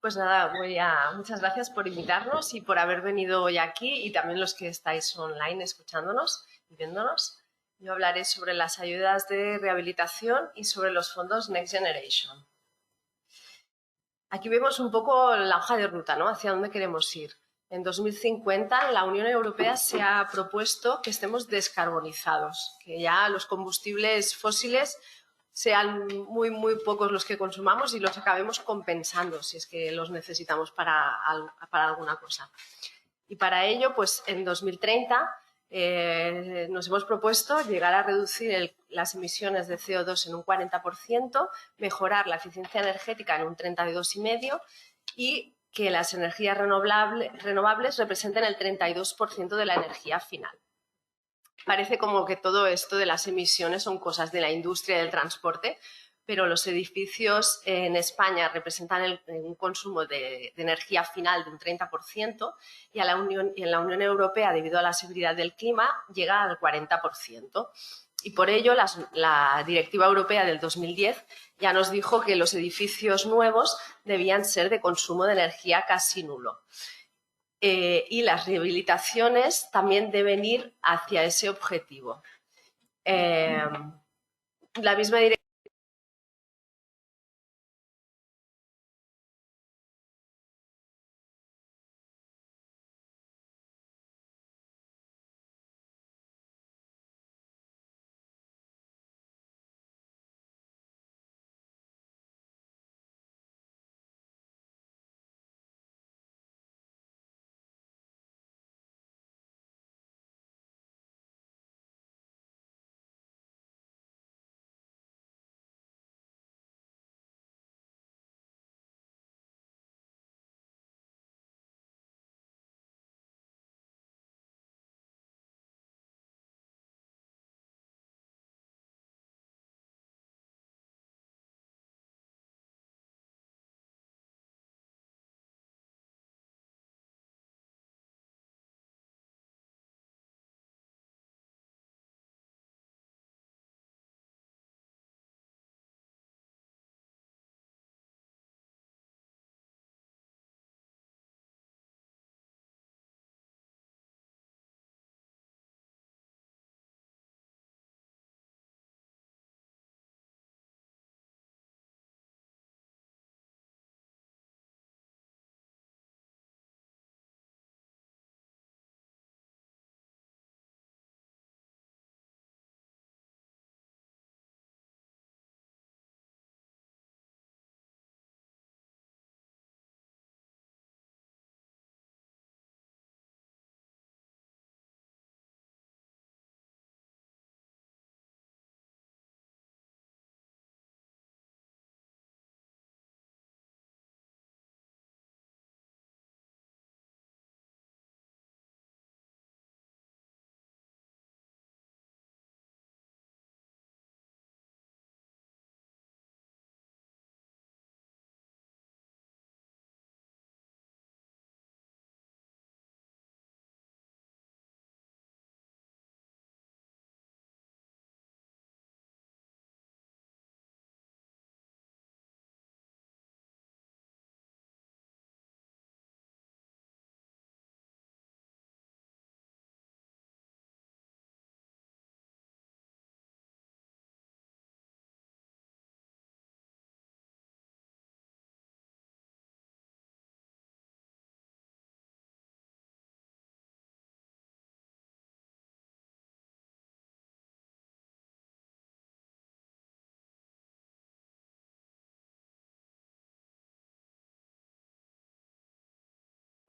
Pues nada, muchas gracias por invitarnos y por haber venido hoy aquí y también los que estáis online escuchándonos y viéndonos. Yo hablaré sobre las ayudas de rehabilitación y sobre los fondos Next Generation. Aquí vemos un poco la hoja de ruta, ¿no? Hacia dónde queremos ir. En 2050 la Unión Europea se ha propuesto que estemos descarbonizados, que ya los combustibles fósiles sean muy pocos los que consumamos y los acabemos compensando si es que los necesitamos para alguna cosa. Y para ello, pues en 2030 nos hemos propuesto llegar a reducir las emisiones de CO2 en un 40%, mejorar la eficiencia energética en un 32,5% y que las energías renovables representen el 32% de la energía final. Parece como que todo esto de las emisiones son cosas de la industria y del transporte, pero los edificios en España representan un consumo de energía final de un 30% y en la Unión Europea, debido a la severidad del clima, llega al 40%. Y por ello, la Directiva Europea del 2010 ya nos dijo que los edificios nuevos debían ser de consumo de energía casi nulo. Y las rehabilitaciones también deben ir hacia ese objetivo. La misma directiva.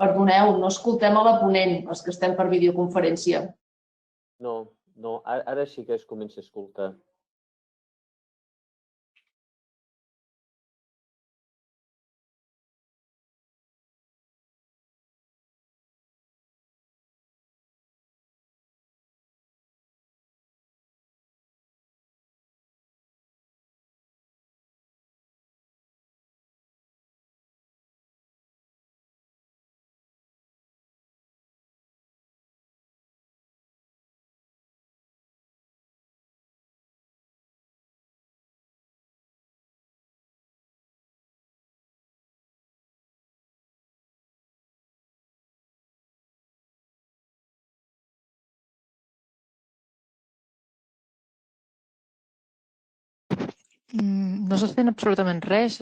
Perdoneu, no escoltem a la ponent, els que estem per videoconferència. No, ara sí que es comença a escoltar. No s'està fent absolutament res.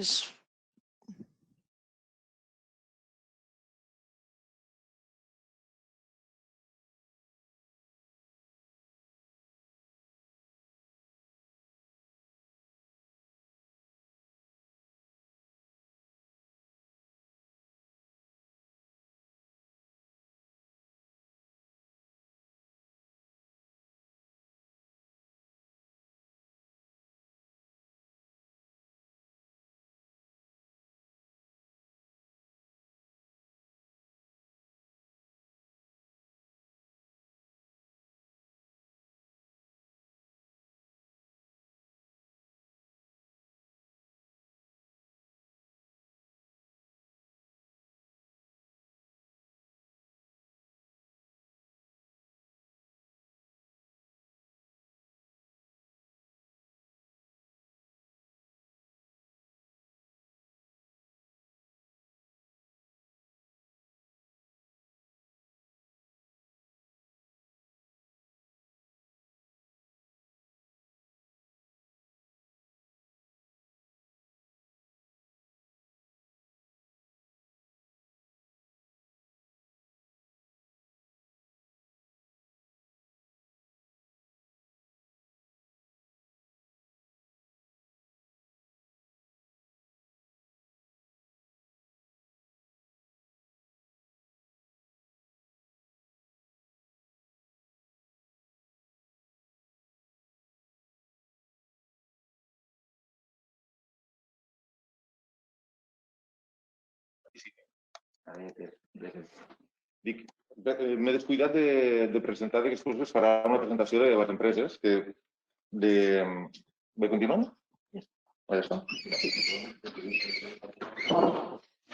Dic, m'he descuidat de presentar que després es farà una presentació de les empreses de continuar? Ja està.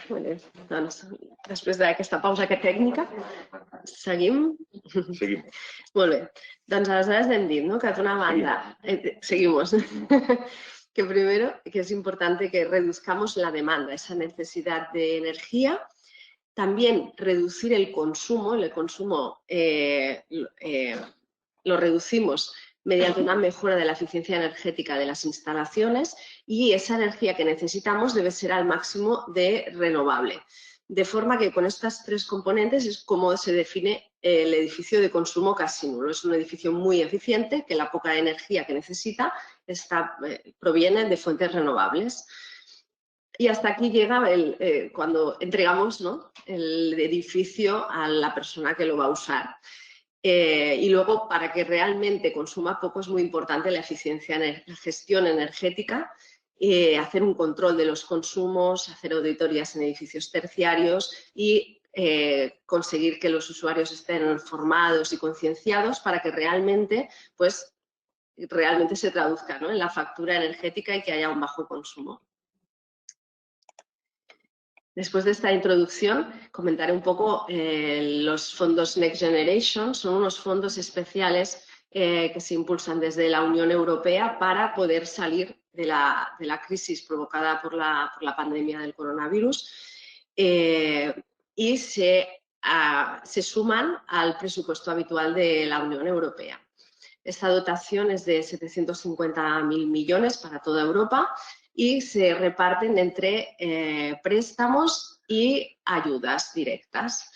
Molt bé. Doncs, després d'aquesta pausa tècnica, seguim? Seguim. Molt bé. Doncs aleshores hem dit, ¿no?, que d'una banda, seguimos, que primero que es importante que reduzcamos la demanda, esa necesidad de energía. También reducir el consumo lo reducimos mediante una mejora de la eficiencia energética de las instalaciones y esa energía que necesitamos debe ser al máximo de renovable. De forma que con estas tres componentes es como se define el edificio de consumo casi nulo. Es un edificio muy eficiente, que la poca energía que necesita proviene de fuentes renovables. Y hasta aquí llega cuando entregamos, ¿no?, el edificio a la persona que lo va a usar. Y luego, para que realmente consuma poco, es muy importante la eficiencia, la gestión energética, hacer un control de los consumos, hacer auditorías en edificios terciarios y conseguir que los usuarios estén informados y concienciados para que realmente se traduzca, ¿no?, en la factura energética y que haya un bajo consumo. Después de esta introducción, comentaré un poco los fondos Next Generation. Son unos fondos especiales que se impulsan desde la Unión Europea para poder salir de la crisis provocada por la pandemia del coronavirus y se suman al presupuesto habitual de la Unión Europea. Esta dotación es de 750.000 millones para toda Europa y se reparten entre préstamos y ayudas directas.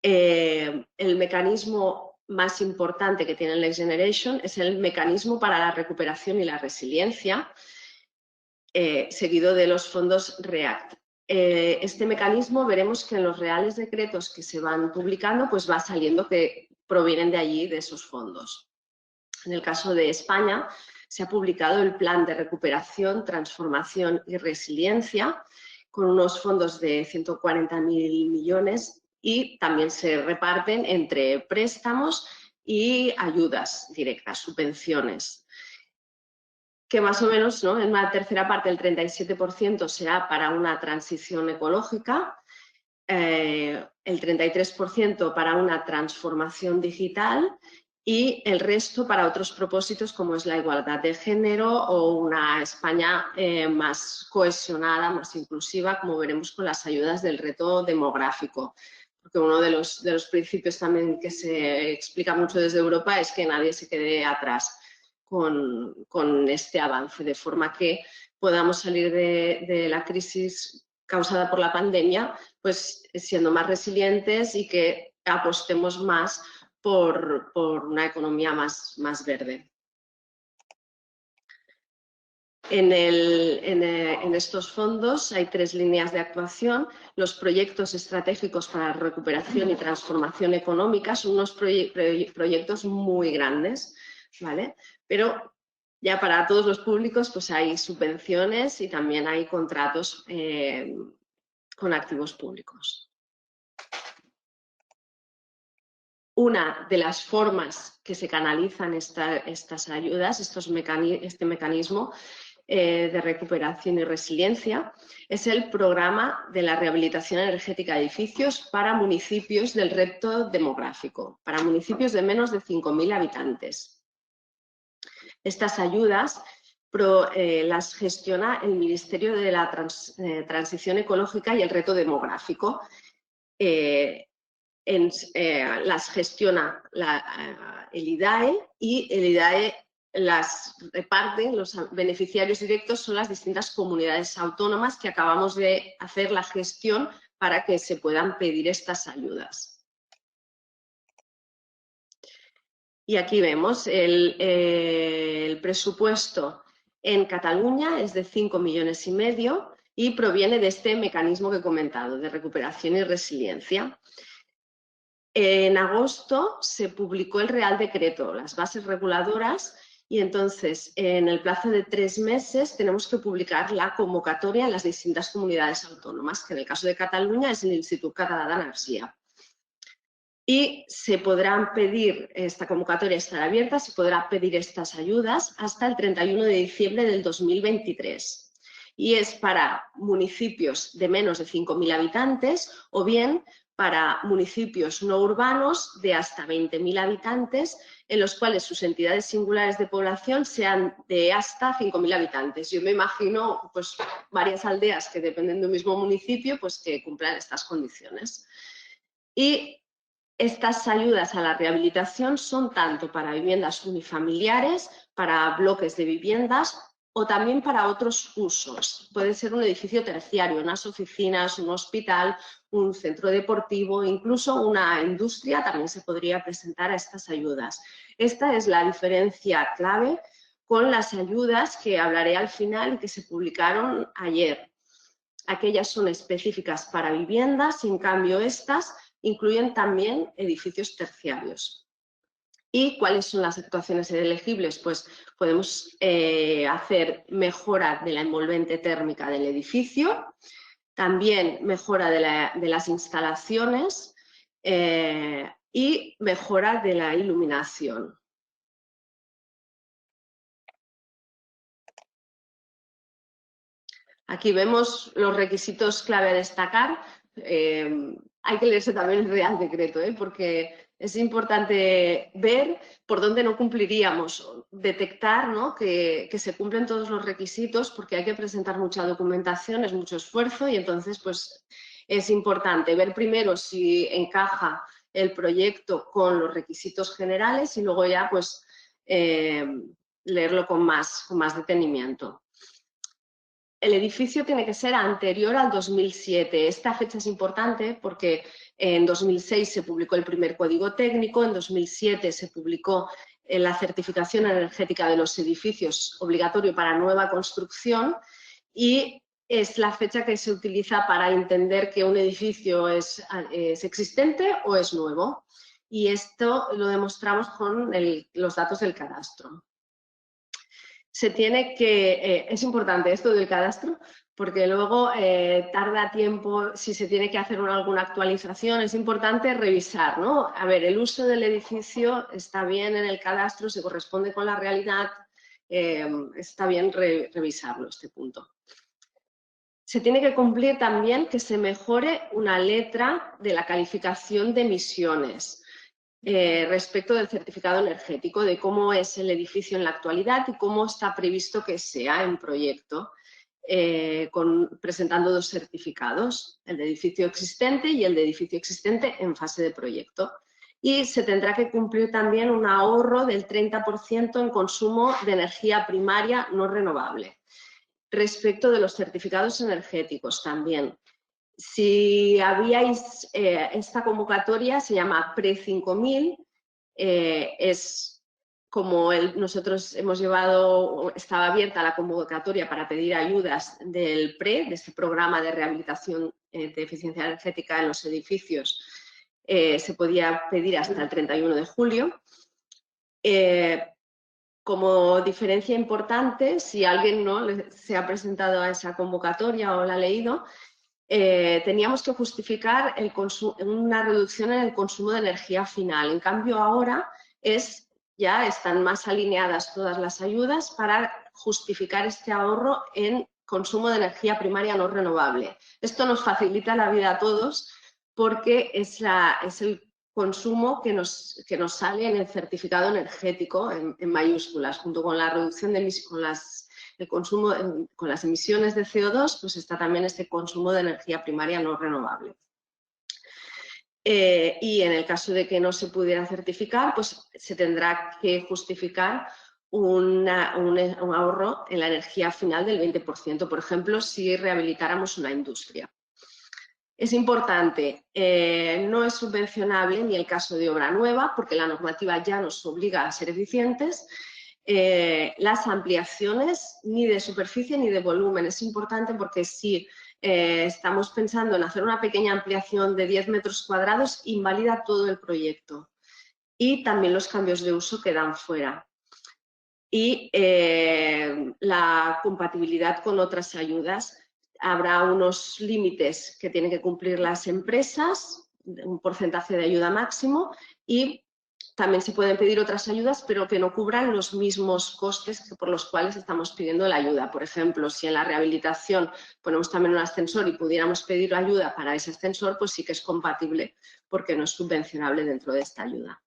El mecanismo más importante que tiene el Next Generation es el mecanismo para la recuperación y la resiliencia, seguido de los fondos REACT. Este mecanismo veremos que en los reales decretos que se van publicando pues va saliendo que provienen de allí, de esos fondos. En el caso de España, se ha publicado el Plan de Recuperación, Transformación y Resiliencia con unos fondos de 140.000 millones y también se reparten entre préstamos y ayudas directas, subvenciones. Que más o menos, ¿no?, en una tercera parte, el 37% será para una transición ecológica, el 33% para una transformación digital y el resto para otros propósitos como es la igualdad de género o una España más cohesionada, más inclusiva, como veremos con las ayudas del reto demográfico. Porque uno de los principios también que se explica mucho desde Europa es que nadie se quede atrás. con este avance, de forma que podamos salir de la crisis causada por la pandemia, pues siendo más resilientes y que apostemos más por una economía más verde. En estos fondos hay 3 líneas de actuación. Los proyectos estratégicos para recuperación y transformación económica son unos proyectos muy grandes, ¿vale? Pero ya para todos los públicos pues hay subvenciones y también hay contratos con activos públicos. Una de las formas que se canalizan estas ayudas, este mecanismo de recuperación y resiliencia, es el programa de la rehabilitación energética de edificios para municipios del reto demográfico, para municipios de menos de 5.000 habitantes. Estas ayudas las gestiona el Ministerio de la Transición Ecológica y el Reto Demográfico. Las gestiona el IDAE y el IDAE las reparte, los beneficiarios directos son las distintas comunidades autónomas que acabamos de hacer la gestión para que se puedan pedir estas ayudas. Y aquí vemos el presupuesto en Cataluña es de 5,5 millones y proviene de este mecanismo que he comentado, de recuperación y resiliencia. En agosto se publicó el Real Decreto, las bases reguladoras, y entonces en el plazo de 3 meses tenemos que publicar la convocatoria en las distintas comunidades autónomas, que en el caso de Cataluña es el Institut Català d'Energia. Y se podrán pedir, esta convocatoria estará abierta, se podrá pedir estas ayudas hasta el 31 de diciembre del 2023. Y es para municipios de menos de 5.000 habitantes o bien para municipios no urbanos de hasta 20.000 habitantes, en los cuales sus entidades singulares de población sean de hasta 5.000 habitantes. Yo me imagino pues, varias aldeas que dependen de un mismo municipio pues, que cumplan estas condiciones. Y estas ayudas a la rehabilitación son tanto para viviendas unifamiliares, para bloques de viviendas o también para otros usos. Puede ser un edificio terciario, unas oficinas, un hospital, un centro deportivo, incluso una industria también se podría presentar a estas ayudas. Esta es la diferencia clave con las ayudas que hablaré al final y que se publicaron ayer. Aquellas son específicas para viviendas, en cambio estas incluyen también edificios terciarios. ¿Y cuáles son las actuaciones elegibles? Pues podemos hacer mejora de la envolvente térmica del edificio, también mejora de las instalaciones y mejora de la iluminación. Aquí vemos los requisitos clave a destacar. Hay que leerse también el Real Decreto, porque es importante ver por dónde no cumpliríamos, detectar, ¿no? que se cumplen todos los requisitos, porque hay que presentar mucha documentación, es mucho esfuerzo y entonces pues, es importante ver primero si encaja el proyecto con los requisitos generales y luego ya pues, leerlo con más detenimiento. El edificio tiene que ser anterior al 2007. Esta fecha es importante porque en 2006 se publicó el primer código técnico, en 2007 se publicó la certificación energética de los edificios obligatorio para nueva construcción y es la fecha que se utiliza para entender que un edificio es existente o es nuevo. Y esto lo demostramos con los datos del cadastro. Es importante esto del cadastro porque luego tarda tiempo, si se tiene que hacer alguna actualización, es importante revisar, ¿no? A ver, el uso del edificio está bien en el cadastro, se corresponde con la realidad, está bien revisarlo este punto. Se tiene que cumplir también que se mejore una letra de la calificación de emisiones. Respecto del certificado energético, de cómo es el edificio en la actualidad y cómo está previsto que sea en proyecto, presentando 2 certificados, el de edificio existente y el de edificio existente en fase de proyecto. y se tendrá que cumplir también un ahorro del 30% en consumo de energía primaria no renovable. Respecto de los certificados energéticos también. Si habíais, esta convocatoria se llama Pre-5000, es como nosotros hemos llevado, estaba abierta la convocatoria para pedir ayudas del PRE, de este programa de rehabilitación de eficiencia energética en los edificios, se podía pedir hasta el 31 de julio. Como diferencia importante, si alguien no se ha presentado a esa convocatoria o la ha leído, teníamos que justificar una reducción en el consumo de energía final. En cambio, ahora ya están más alineadas todas las ayudas para justificar este ahorro en consumo de energía primaria no renovable. Esto nos facilita la vida a todos porque es el consumo que nos sale en el certificado energético en mayúsculas, junto con la reducción de el consumo con las emisiones de CO2, pues está también este consumo de energía primaria no renovable. Y en el caso de que no se pudiera certificar, pues se tendrá que justificar un ahorro en la energía final del 20%, por ejemplo, si rehabilitáramos una industria. Es importante, no es subvencionable ni el caso de obra nueva, porque la normativa ya nos obliga a ser eficientes, las ampliaciones ni de superficie ni de volumen. Es importante porque si estamos pensando en hacer una pequeña ampliación de 10 metros cuadrados, invalida todo el proyecto y también los cambios de uso quedan fuera. Y la compatibilidad con otras ayudas. Habrá unos límites que tienen que cumplir las empresas, un porcentaje de ayuda máximo, y también se pueden pedir otras ayudas, pero que no cubran los mismos costes por los cuales estamos pidiendo la ayuda. Por ejemplo, si en la rehabilitación ponemos también un ascensor y pudiéramos pedir ayuda para ese ascensor, pues sí que es compatible porque no es subvencionable dentro de esta ayuda.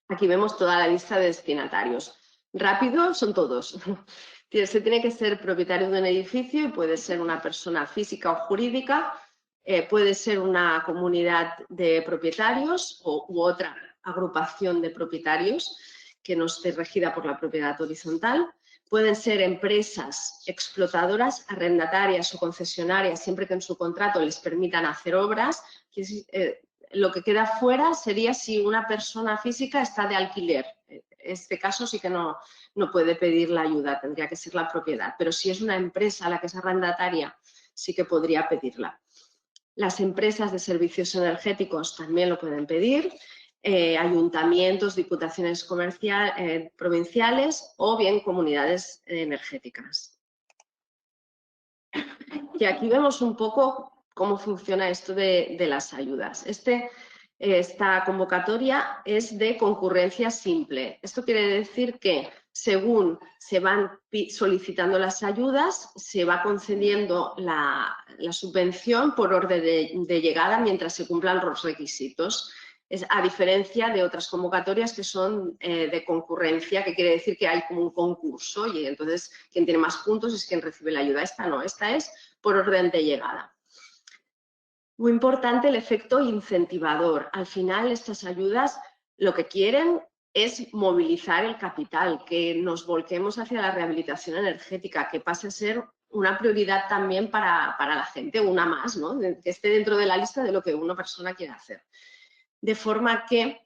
Aquí vemos toda la lista de destinatarios. Rápido, son todos. Se tiene que ser propietario de un edificio y puede ser una persona física o jurídica, puede ser una comunidad de propietarios u otra agrupación de propietarios que no esté regida por la propiedad horizontal. Pueden ser empresas explotadoras, arrendatarias o concesionarias, siempre que en su contrato les permitan hacer obras. Lo que queda fuera sería si una persona física está de alquiler. En este caso sí que no puede pedir la ayuda, tendría que ser la propiedad. Pero si es una empresa la que es arrendataria, sí que podría pedirla. Las empresas de servicios energéticos también lo pueden pedir. Ayuntamientos, diputaciones provinciales o bien comunidades energéticas. Y aquí vemos un poco cómo funciona esto de las ayudas. Esta convocatoria es de concurrencia simple. Esto quiere decir que según se van solicitando las ayudas, se va concediendo la subvención por orden de llegada mientras se cumplan los requisitos. A diferencia de otras convocatorias que son de concurrencia, que quiere decir que hay como un concurso y entonces quien tiene más puntos es quien recibe la ayuda. Esta no, esta es por orden de llegada. Muy importante el efecto incentivador. Al final, estas ayudas lo que quieren es movilizar el capital, que nos volquemos hacia la rehabilitación energética, que pase a ser una prioridad también para la gente, una más, ¿no? Que esté dentro de la lista de lo que una persona quiere hacer. De forma que,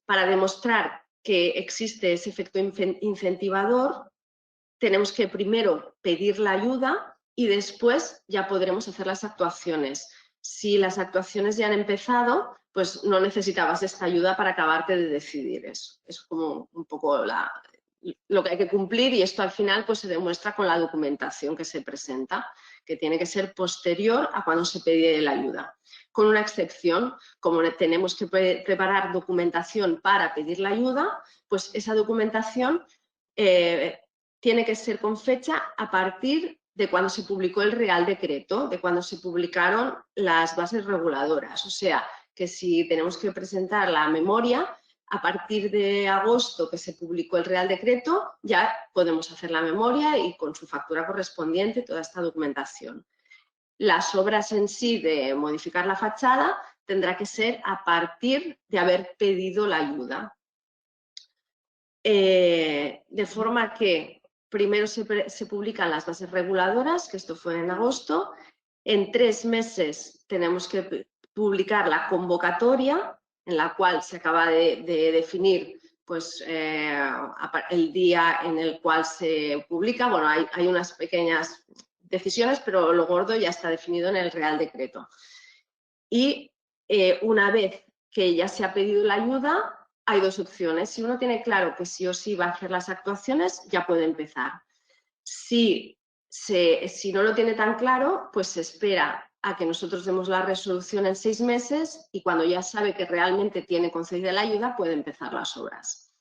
para demostrar que existe ese efecto incentivador, tenemos que primero pedir la ayuda y después ya podremos hacer las actuaciones. Si las actuaciones ya han empezado, pues no necesitabas esta ayuda para acabarte de decidir eso. Es como un poco lo que hay que cumplir y esto al final pues se demuestra con la documentación que se presenta, que tiene que ser posterior a cuando se pide la ayuda. Con una excepción, como tenemos que preparar documentación para pedir la ayuda, pues esa documentación tiene que ser con fecha a partir de cuando se publicó el Real Decreto, de cuando se publicaron las bases reguladoras. O sea, que si tenemos que presentar la memoria, a partir de agosto que se publicó el Real Decreto, ya podemos hacer la memoria y con su factura correspondiente toda esta documentación. Las obras en sí de modificar la fachada tendrá que ser a partir de haber pedido la ayuda. De forma que primero se publican las bases reguladoras, que esto fue en agosto. En 3 meses tenemos que publicar la convocatoria, en la cual se acaba de definir pues, el día en el cual se publica. Bueno, hay unas pequeñas decisiones, pero lo gordo ya está definido en el Real Decreto. Y una vez que ya se ha pedido la ayuda, hay 2 opciones. Si uno tiene claro que sí o sí va a hacer las actuaciones, ya puede empezar. Si no lo tiene tan claro, pues se espera a que nosotros demos la resolución en 6 meses y cuando ya sabe que realmente tiene concedida la ayuda, puede empezar las obras.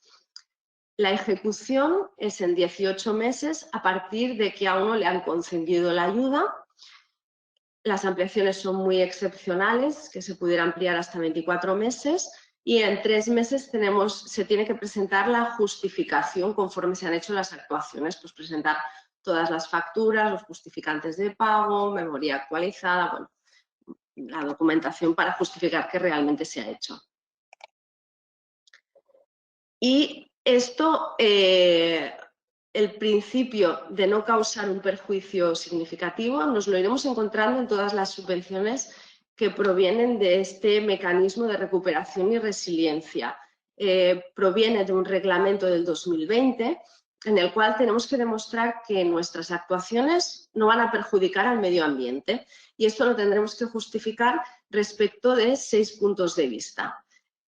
La ejecución es en 18 meses a partir de que a uno le han concedido la ayuda. Las ampliaciones son muy excepcionales, que se pudiera ampliar hasta 24 meses. Y en 3 meses se tiene que presentar la justificación conforme se han hecho las actuaciones, pues presentar todas las facturas, los justificantes de pago, memoria actualizada, bueno, la documentación para justificar que realmente se ha hecho. Y esto, el principio de no causar un perjuicio significativo, nos lo iremos encontrando en todas las subvenciones que provienen de este mecanismo de recuperación y resiliencia. Proviene de un reglamento del 2020 en el cual tenemos que demostrar que nuestras actuaciones no van a perjudicar al medio ambiente y esto lo tendremos que justificar respecto de 6 puntos de vista.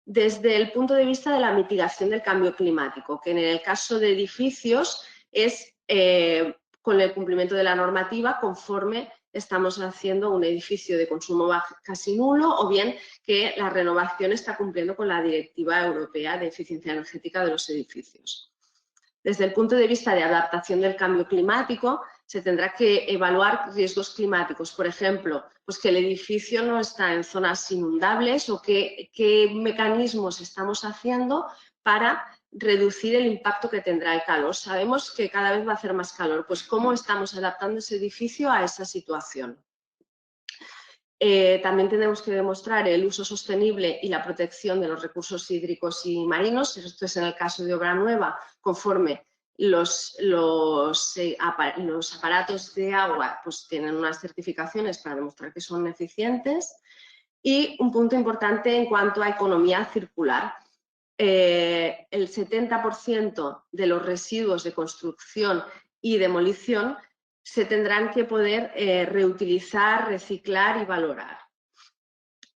Desde el punto de vista de la mitigación del cambio climático, que en el caso de edificios es con el cumplimiento de la normativa conforme estamos haciendo un edificio de consumo casi nulo o bien que la renovación está cumpliendo con la Directiva Europea de Eficiencia Energética de los Edificios. Desde el punto de vista de adaptación del cambio climático, se tendrá que evaluar riesgos climáticos, por ejemplo, pues que el edificio no está en zonas inundables o qué mecanismos estamos haciendo para reducir el impacto que tendrá el calor. Sabemos que cada vez va a hacer más calor, pues cómo estamos adaptando ese edificio a esa situación. También tenemos que demostrar el uso sostenible y la protección de los recursos hídricos y marinos. Esto es en el caso de obra nueva, conforme los aparatos de agua pues, tienen unas certificaciones para demostrar que son eficientes. Y un punto importante en cuanto a economía circular. El 70% de los residuos de construcción y demolición se tendrán que poder reutilizar, reciclar y valorar.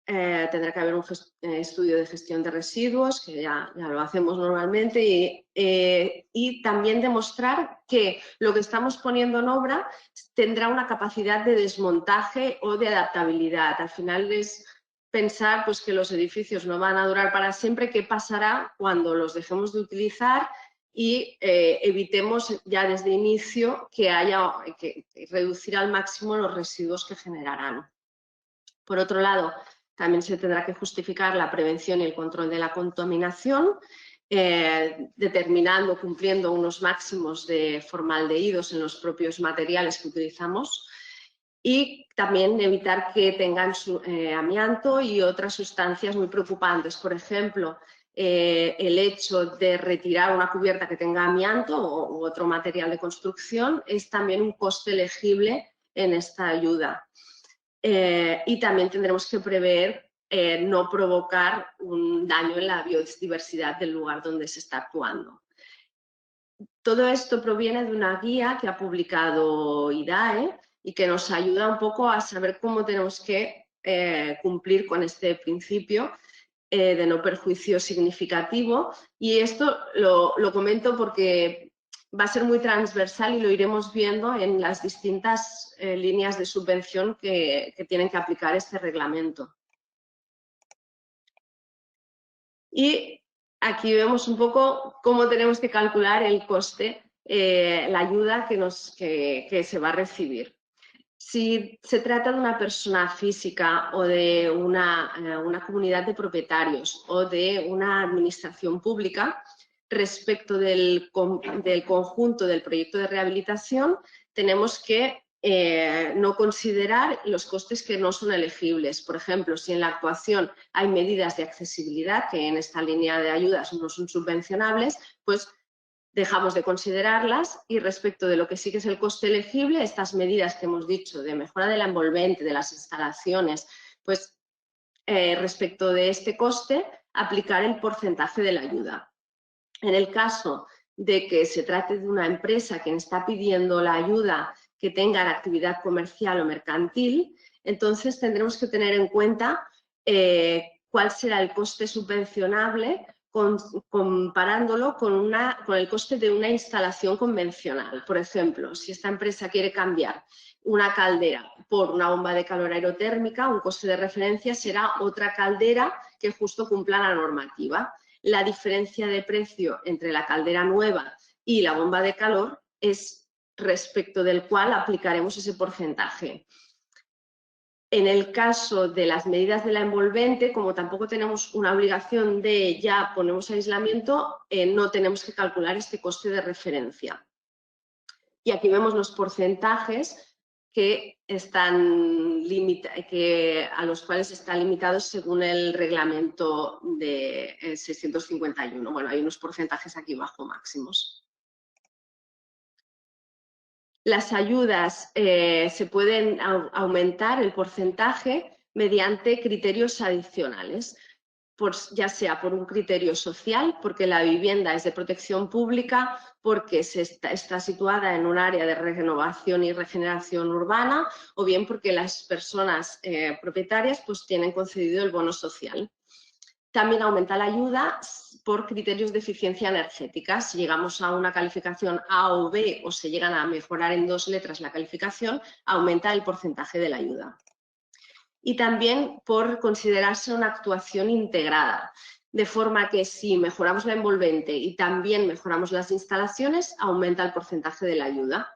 Tendrá que haber un estudio de gestión de residuos, que ya lo hacemos normalmente, y también demostrar que lo que estamos poniendo en obra tendrá una capacidad de desmontaje o de adaptabilidad. Al final es pensar pues, que los edificios no van a durar para siempre, qué pasará cuando los dejemos de utilizar y evitemos ya desde inicio que haya que reducir al máximo los residuos que generarán. Por otro lado, también se tendrá que justificar la prevención y el control de la contaminación, determinando, cumpliendo unos máximos de formaldehídos en los propios materiales que utilizamos y también evitar que tengan amianto y otras sustancias muy preocupantes. Por ejemplo, el hecho de retirar una cubierta que tenga amianto u otro material de construcción es también un coste elegible en esta ayuda. Y también tendremos que prever no provocar un daño en la biodiversidad del lugar donde se está actuando. Todo esto proviene de una guía que ha publicado IDAE y que nos ayuda un poco a saber cómo tenemos que cumplir con este principio de no perjuicio significativo. Y esto lo comento porque va a ser muy transversal y lo iremos viendo en las distintas líneas de subvención que tienen que aplicar este reglamento. Y aquí vemos un poco cómo tenemos que calcular el coste, la ayuda que se va a recibir. Si se trata de una persona física o de una comunidad de propietarios o de una administración pública, respecto del conjunto del proyecto de rehabilitación, tenemos que no considerar los costes que no son elegibles. Por ejemplo, si en la actuación hay medidas de accesibilidad que en esta línea de ayudas no son subvencionables, pues dejamos de considerarlas, y respecto de lo que sí que es el coste elegible, estas medidas que hemos dicho de mejora de la envolvente, de las instalaciones, pues respecto de este coste, aplicar el porcentaje de la ayuda. En el caso de que se trate de una empresa que está pidiendo la ayuda que tenga actividad comercial o mercantil, entonces tendremos que tener en cuenta cuál será el coste subvencionable comparándolo con el coste de una instalación convencional. Por ejemplo, si esta empresa quiere cambiar una caldera por una bomba de calor aerotérmica, un coste de referencia será otra caldera que justo cumpla la normativa. La diferencia de precio entre la caldera nueva y la bomba de calor es respecto del cual aplicaremos ese porcentaje. En el caso de las medidas de la envolvente, como tampoco tenemos una obligación de ya ponemos aislamiento, no tenemos que calcular este coste de referencia. Y aquí vemos los porcentajes a los cuales están limitados según el reglamento de 651. Bueno, hay unos porcentajes aquí bajo máximos. Las ayudas se pueden aumentar el porcentaje mediante criterios adicionales, ya sea por un criterio social, porque la vivienda es de protección pública, porque está situada en un área de renovación y regeneración urbana, o bien porque las personas propietarias pues, tienen concedido el bono social. También aumenta la ayuda por criterios de eficiencia energética. Si llegamos a una calificación A o B o se llegan a mejorar en 2 letras la calificación, aumenta el porcentaje de la ayuda. Y también por considerarse una actuación integrada, de forma que si mejoramos la envolvente y también mejoramos las instalaciones, aumenta el porcentaje de la ayuda.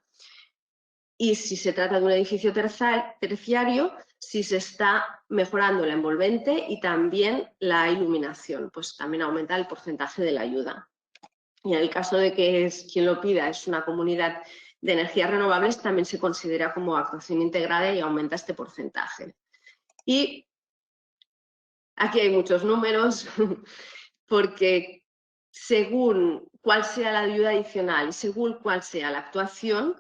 Y si se trata de un edificio terciario, si se está mejorando la envolvente y también la iluminación, pues también aumenta el porcentaje de la ayuda. Y en el caso de que quien lo pida es una comunidad de energías renovables, también se considera como actuación integrada y aumenta este porcentaje. Y aquí hay muchos números, porque según cuál sea la ayuda adicional y según cuál sea la actuación,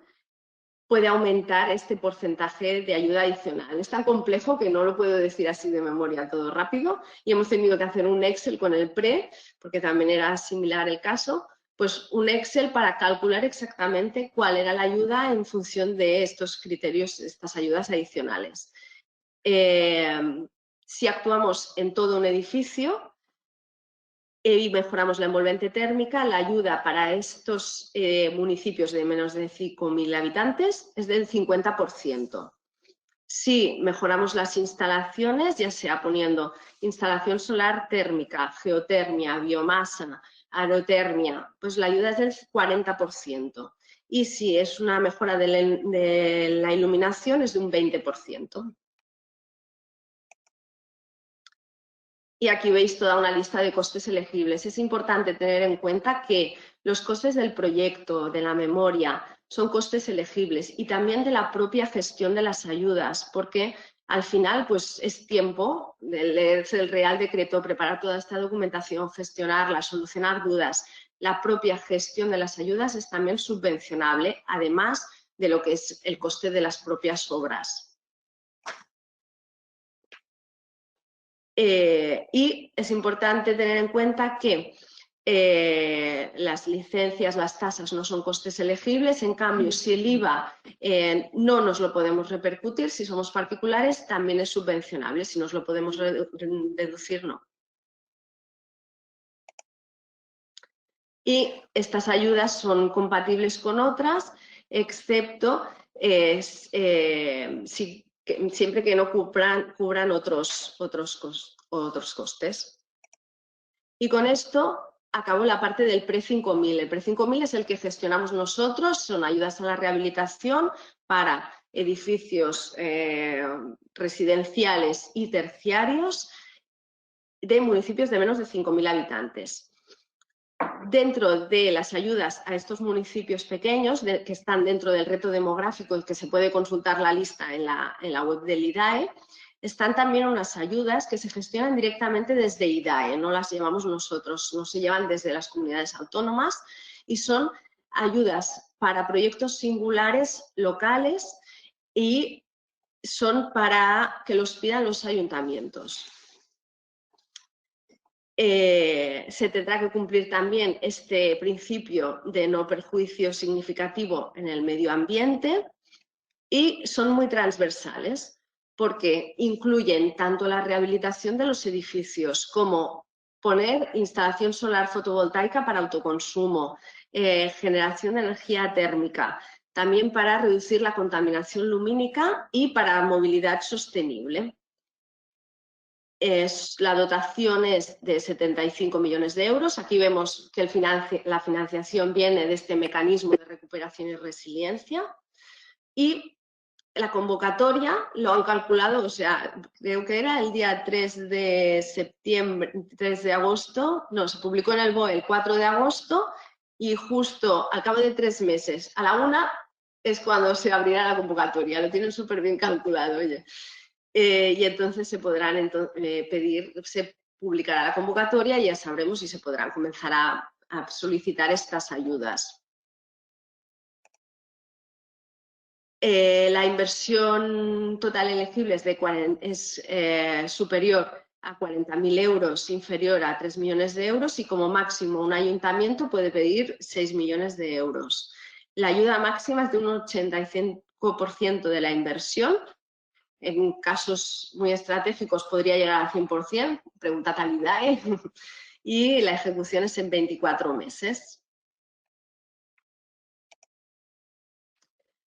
puede aumentar este porcentaje de ayuda adicional. Es tan complejo que no lo puedo decir así de memoria todo rápido, y hemos tenido que hacer un Excel con el PRE, porque también era similar el caso, pues un Excel para calcular exactamente cuál era la ayuda en función de estos criterios, estas ayudas adicionales. Si actuamos en todo un edificio y mejoramos la envolvente térmica, la ayuda para estos municipios de menos de 5.000 habitantes es del 50%. Si mejoramos las instalaciones, ya sea poniendo instalación solar térmica, geotermia, biomasa, aerotermia, pues la ayuda es del 40%. Y si es una mejora de la iluminación, es de un 20%. Y aquí veis toda una lista de costes elegibles. Es importante tener en cuenta que los costes del proyecto, de la memoria, son costes elegibles, y también de la propia gestión de las ayudas, porque al final pues, es tiempo de leerse el Real Decreto, preparar toda esta documentación, gestionarla, solucionar dudas. La propia gestión de las ayudas es también subvencionable, además de lo que es el coste de las propias obras. Y es importante tener en cuenta que las licencias, las tasas no son costes elegibles. En cambio, si el IVA no nos lo podemos repercutir, si somos particulares también es subvencionable, si nos lo podemos deducir no. Y estas ayudas son compatibles con otras, excepto siempre que no cubran otros costes. Y con esto acabo la parte del PRE 5000. El PRE 5000 es el que gestionamos nosotros, son ayudas a la rehabilitación para edificios residenciales y terciarios de municipios de menos de 5.000 habitantes. Dentro de las ayudas a estos municipios pequeños que están dentro del reto demográfico, el que se puede consultar la lista en la web del IDAE, están también unas ayudas que se gestionan directamente desde IDAE, no las llevamos nosotros, no se llevan desde las comunidades autónomas y son ayudas para proyectos singulares locales y son para que los pidan los ayuntamientos. Se tendrá que cumplir también este principio de no perjuicio significativo en el medio ambiente y son muy transversales porque incluyen tanto la rehabilitación de los edificios como poner instalación solar fotovoltaica para autoconsumo, generación de energía térmica, también para reducir la contaminación lumínica y para movilidad sostenible. La dotación es de 75 millones de euros. Aquí vemos que la financiación viene de este mecanismo de recuperación y resiliencia. Y la convocatoria lo han calculado, o sea, creo que era el día 3 de agosto, no, se publicó en el BOE el 4 de agosto y justo al cabo de 3 meses, a la 1, es cuando se abrirá la convocatoria. Lo tienen súper bien calculado, oye. Y entonces se podrán pedir, se publicará la convocatoria y ya sabremos si se podrán comenzar a solicitar estas ayudas. La inversión total elegible es superior a 40.000 euros, inferior a 3 millones de euros y como máximo un ayuntamiento puede pedir 6 millones de euros. La ayuda máxima es de un 85% de la inversión. En casos muy estratégicos podría llegar al 100%, pregunta calidad, y la ejecución es en 24 meses.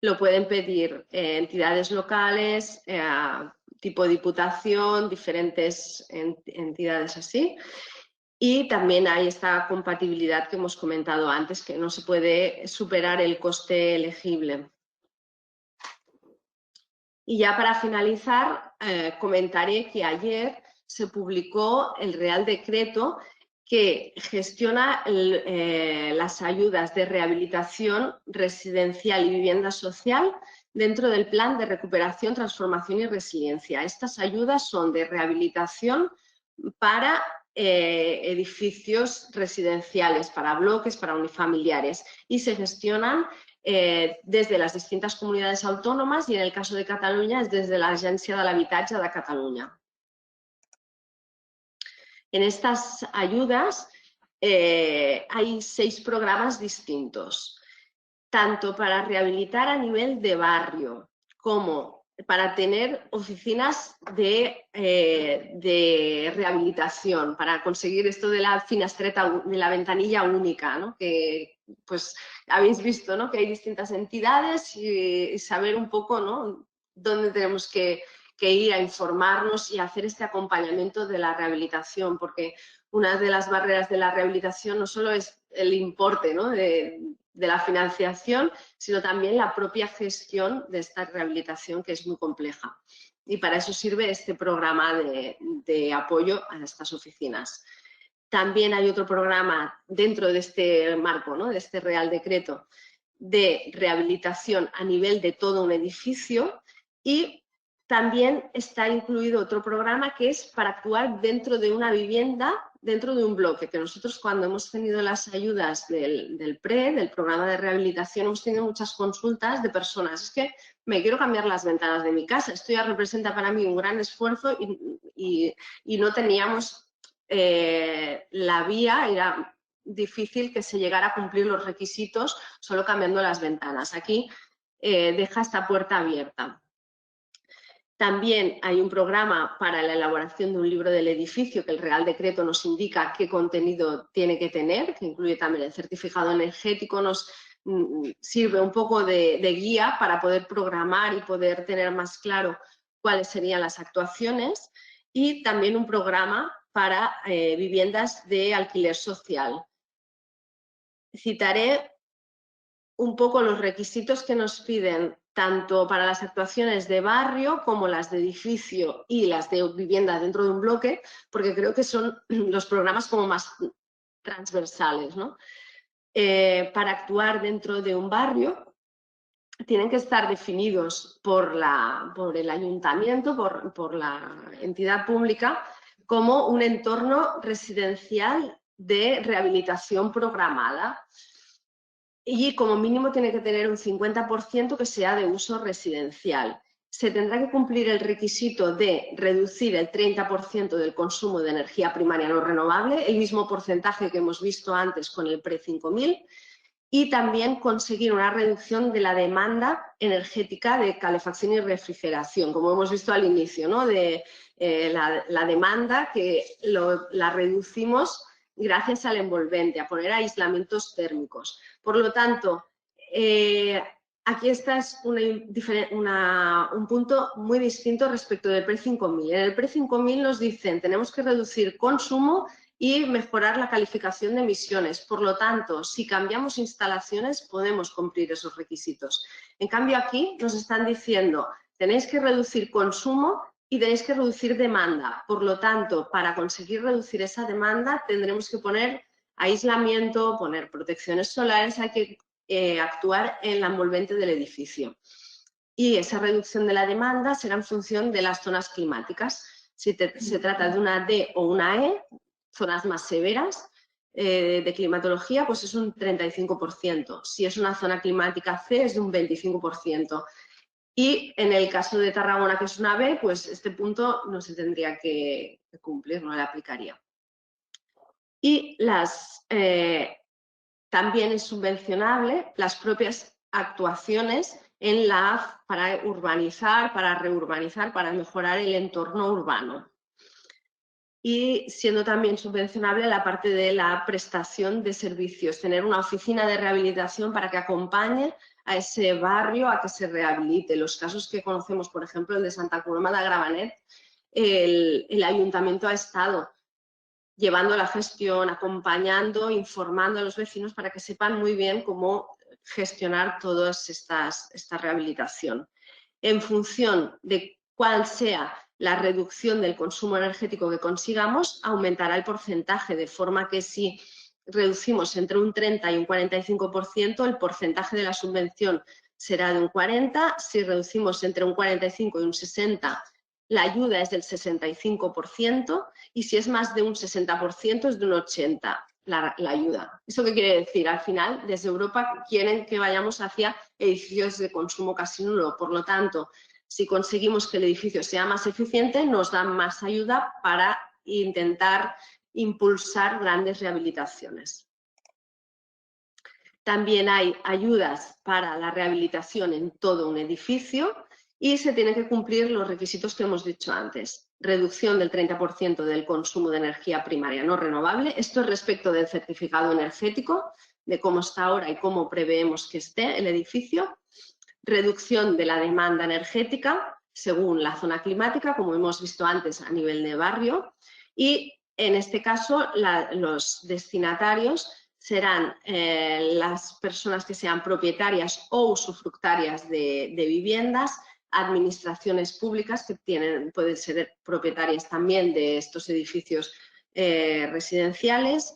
Lo pueden pedir entidades locales, tipo diputación, diferentes entidades así. Y también hay esta compatibilidad que hemos comentado antes, que no se puede superar el coste elegible. Y ya para finalizar, comentaré que ayer se publicó el Real Decreto que gestiona las ayudas de rehabilitación residencial y vivienda social dentro del Plan de Recuperación, Transformación y Resiliencia. Estas ayudas son de rehabilitación para edificios residenciales, para bloques, para unifamiliares y se gestionan desde las distintas comunidades autónomas y en el caso de Cataluña es desde l'Agència de l'Habitatge de Cataluña. En estas ayudas hay 6 programas distintos, tanto para rehabilitar a nivel de barrio como para tener oficinas de rehabilitación, para conseguir esto de la finastreta, de la ventanilla única, ¿no? Que pues habéis visto, ¿no? Que hay distintas entidades y saber un poco, ¿no? Dónde tenemos que ir a informarnos y a hacer este acompañamiento de la rehabilitación, porque una de las barreras de la rehabilitación no solo es el importe, ¿no? de la financiación, sino también la propia gestión de esta rehabilitación, que es muy compleja. Y para eso sirve este programa de apoyo a estas oficinas. También hay otro programa dentro de este marco, ¿no? De este Real Decreto de rehabilitación a nivel de todo un edificio y también está incluido otro programa que es para actuar dentro de una vivienda, dentro de un bloque, que nosotros cuando hemos tenido las ayudas del PRE, del programa de rehabilitación, hemos tenido muchas consultas de personas. Es que me quiero cambiar las ventanas de mi casa, esto ya representa para mí un gran esfuerzo y no teníamos la vía, era difícil que se llegara a cumplir los requisitos solo cambiando las ventanas. Aquí deja esta puerta abierta. También hay un programa para la elaboración de un libro del edificio que el Real Decreto nos indica qué contenido tiene que tener, que incluye también el certificado energético, nos sirve un poco de guía para poder programar y poder tener más claro cuáles serían las actuaciones y también un programa para viviendas de alquiler social. Citaré un poco los requisitos que nos piden tanto para las actuaciones de barrio como las de edificio y las de vivienda dentro de un bloque, porque creo que son los programas como más transversales, ¿no? Para actuar dentro de un barrio tienen que estar definidos por el ayuntamiento, por la entidad pública, como un entorno residencial de rehabilitación programada. Y como mínimo tiene que tener un 50% que sea de uso residencial. Se tendrá que cumplir el requisito de reducir el 30% del consumo de energía primaria no renovable, el mismo porcentaje que hemos visto antes con el PRE5000, y también conseguir una reducción de la demanda energética de calefacción y refrigeración, como hemos visto al inicio, ¿no? De la demanda que la reducimos gracias al envolvente, a poner aislamientos térmicos. Por lo tanto, aquí está es un punto muy distinto respecto del PRE5000. En el PRE5000 nos dicen tenemos que reducir consumo y mejorar la calificación de emisiones. Por lo tanto, si cambiamos instalaciones, podemos cumplir esos requisitos. En cambio, aquí nos están diciendo tenéis que reducir consumo y tenéis que reducir demanda. Por lo tanto, para conseguir reducir esa demanda, tendremos que poner aislamiento, poner protecciones solares, hay que actuar en la envolvente del edificio. Y esa reducción de la demanda será en función de las zonas climáticas. Si se trata de una D o una E, zonas más severas de climatología, pues es un 35%. Si es una zona climática C, es de un 25%. Y en el caso de Tarragona, que es una B, pues este punto no se tendría que cumplir, no le aplicaría. Y también es subvencionable las propias actuaciones para urbanizar, para reurbanizar, para mejorar el entorno urbano. Y siendo también subvencionable la parte de la prestación de servicios, tener una oficina de rehabilitación para que acompañe a ese barrio a que se rehabilite. Los casos que conocemos, por ejemplo, el de Santa Coloma de Gramenet, el ayuntamiento ha estado llevando la gestión, acompañando, informando a los vecinos para que sepan muy bien cómo gestionar toda esta rehabilitación. En función de cuál sea la reducción del consumo energético que consigamos, aumentará el porcentaje, de forma que si reducimos entre un 30 y un 45%, el porcentaje de la subvención será de un 40%, si reducimos entre un 45 y un 60%, la ayuda es del 65%, y si es más de un 60% es de un 80% la ayuda. ¿Eso qué quiere decir? Al final, desde Europa quieren que vayamos hacia edificios de consumo casi nulo. Por lo tanto, si conseguimos que el edificio sea más eficiente, nos dan más ayuda para intentar impulsar grandes rehabilitaciones. También hay ayudas para la rehabilitación en todo un edificio y se tienen que cumplir los requisitos que hemos dicho antes. Reducción del 30% del consumo de energía primaria no renovable. Esto es respecto del certificado energético, de cómo está ahora y cómo preveemos que esté el edificio. Reducción de la demanda energética según la zona climática, como hemos visto antes a nivel de barrio. Y en este caso los destinatarios serán las personas que sean propietarias o usufructarias de viviendas, administraciones públicas que pueden ser propietarias también de estos edificios residenciales,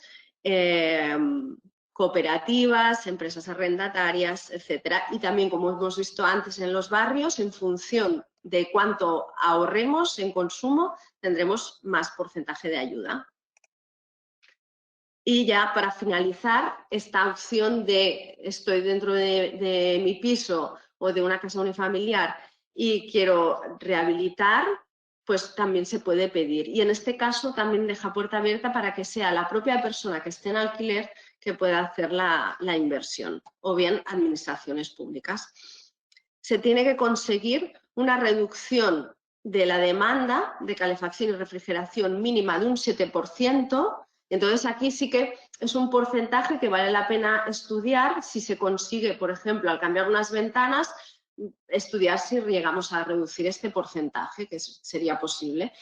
cooperativas, empresas arrendatarias, etcétera. Y también, como hemos visto antes en los barrios, en función de cuánto ahorremos en consumo, tendremos más porcentaje de ayuda. Y ya para finalizar, esta opción de estoy dentro de mi piso o de una casa unifamiliar y quiero rehabilitar, pues también se puede pedir. Y en este caso también deja puerta abierta para que sea la propia persona que esté en alquiler que pueda hacer la inversión, o bien administraciones públicas. Se tiene que conseguir una reducción de la demanda de calefacción y refrigeración mínima de un 7%. Entonces, aquí sí que es un porcentaje que vale la pena estudiar si se consigue, por ejemplo, al cambiar unas ventanas, estudiar si llegamos a reducir este porcentaje, que sería posible.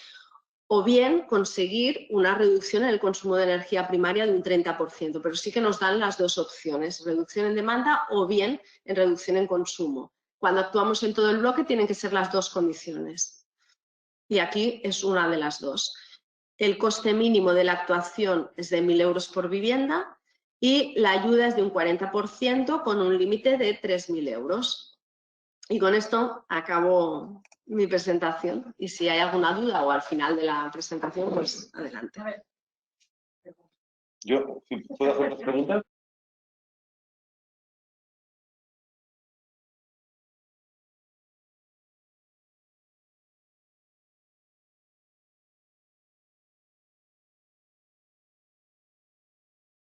O bien conseguir una reducción en el consumo de energía primaria de un 30%, pero sí que nos dan las dos opciones, reducción en demanda o bien en reducción en consumo. Cuando actuamos en todo el bloque tienen que ser las dos condiciones. Y aquí es una de las dos. el coste mínimo de la actuación es de 1.000 euros por vivienda y la ayuda es de un 40% con un límite de 3.000 euros. Y con esto acabo mi presentación. Y si hay alguna duda o al final de la presentación, pues adelante. Yo, si puedo hacer otras preguntas.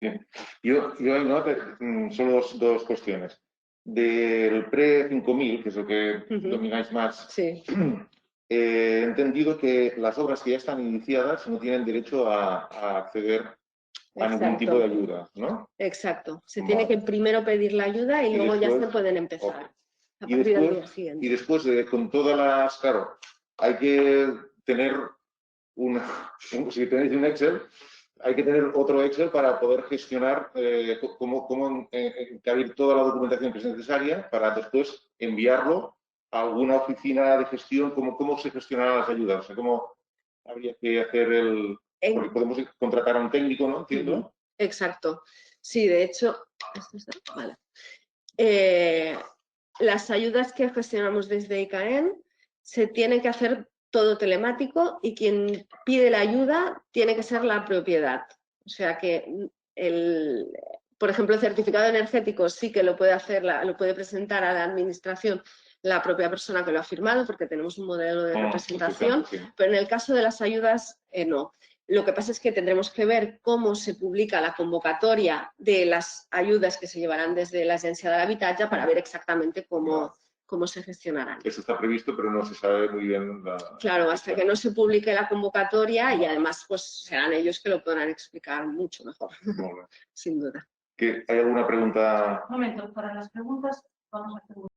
Bien. Yo no, solo dos cuestiones. Del pre-5.000, que es lo que domináis más, Sí, he entendido que las obras que ya están iniciadas no tienen derecho a acceder a ningún exacto. tipo de ayuda, ¿no? Exacto. Se Vale. tiene que primero pedir la ayuda y luego ya después, se pueden empezar. ok. A Y partir del día después, siguiente. y después con todas las, claro, hay que tener si tenéis un Excel, hay que tener otro Excel para poder gestionar cómo encabir toda la documentación que es necesaria para después enviarlo a alguna oficina de gestión, cómo se gestionarán las ayudas, o sea, cómo habría que hacer porque podemos contratar a un técnico, ¿no? Entiendo. Exacto. Sí, de hecho, ¿esto está? Vale. Las ayudas que gestionamos desde ICAEN se tiene que hacer todo telemático y quien pide la ayuda tiene que ser la propiedad. O sea que, por ejemplo, el certificado energético sí que lo puede hacer, lo puede presentar a la administración la propia persona que lo ha firmado porque tenemos un modelo de representación, pero en el caso de las ayudas no. Lo que pasa es que tendremos que ver cómo se publica la convocatoria de las ayudas que se llevarán desde la Agencia de l'Habitatge para ver exactamente cómo se gestionarán. Eso está previsto, pero no se sabe muy bien. Claro, hasta que no se publique la convocatoria y además pues serán ellos que lo podrán explicar mucho mejor, sin duda. ¿Hay alguna pregunta? Un momento, para las preguntas vamos a hacer